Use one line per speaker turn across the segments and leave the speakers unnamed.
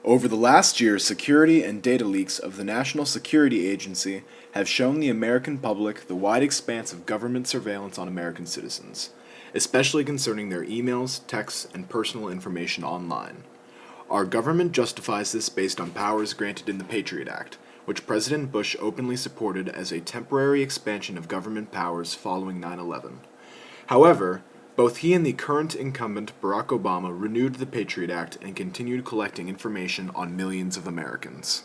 Over the last year, security and data leaks of the National Security Agency have shown the American public the wide expanse of government surveillance on American citizens, especially concerning their emails, texts, and personal information online. Our government justifies this based on powers granted in the Patriot Act, which President Bush openly supported as a temporary expansion of government powers following 9/11. However, both he and the current incumbent Barack Obama renewed the Patriot Act and continued collecting information on millions of Americans.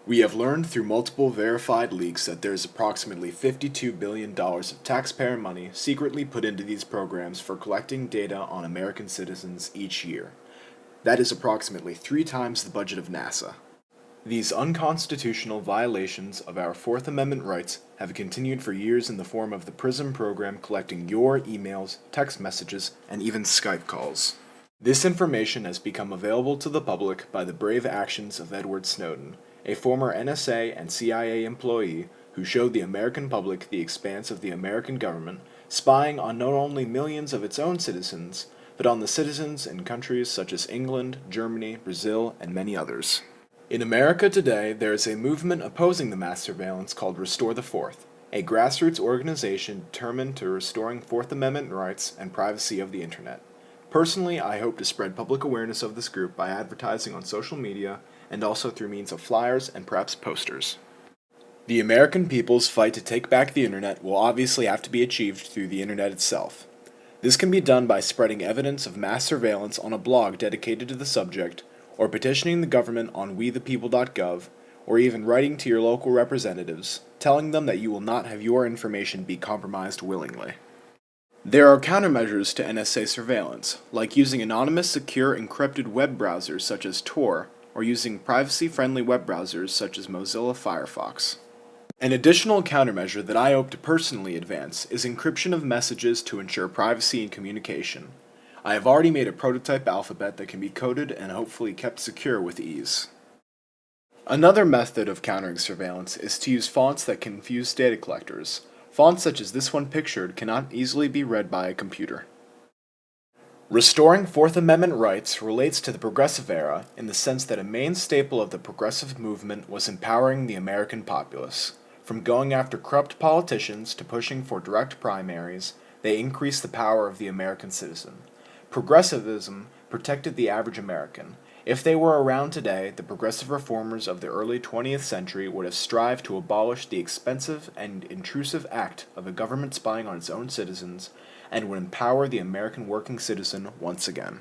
We have learned through multiple verified leaks that there is approximately $52 billion of taxpayer money secretly put into these programs for collecting data on American citizens each year. That is approximately 3 times the budget of NASA. These unconstitutional violations of our Fourth Amendment rights have continued for years in the form of the PRISM program collecting your emails, text messages, and even Skype calls. This information has become available to the public by the brave actions of Edward Snowden, a former NSA and CIA employee who showed the American public the expanse of the American government, spying on not only millions of its own citizens, but on the citizens in countries such as England, Germany, Brazil, and many others. In America today, there is a movement opposing the mass surveillance called Restore the Fourth, a grassroots organization determined to restoring Fourth Amendment rights and privacy of the Internet. Personally, I hope to spread public awareness of this group by advertising on social media and also through means of flyers and perhaps posters. The American people's fight to take back the Internet will obviously have to be achieved through the Internet itself. This can be done by spreading evidence of mass surveillance on a blog dedicated to the subject, or petitioning the government on wethepeople.gov, or even writing to your local representatives, telling them that you will not have your information be compromised willingly. There are countermeasures to NSA surveillance, like using anonymous, secure, encrypted web browsers such as Tor, or using privacy-friendly web browsers such as Mozilla Firefox. An additional countermeasure that I hope to personally advance is encryption of messages to ensure privacy in communication. I have already made a prototype alphabet that can be coded and hopefully kept secure with ease. Another method of countering surveillance is to use fonts that confuse data collectors. Fonts such as this one pictured cannot easily be read by a computer. Restoring Fourth Amendment rights relates to the progressive era in the sense that a main staple of the progressive movement was empowering the American populace. From going after corrupt politicians to pushing for direct primaries, they increased the power of the American citizen. Progressivism protected the average American. If they were around today, the progressive reformers of the early 20th century would have strived to abolish the expensive and intrusive act of a government spying on its own citizens and would empower the American working citizen once again.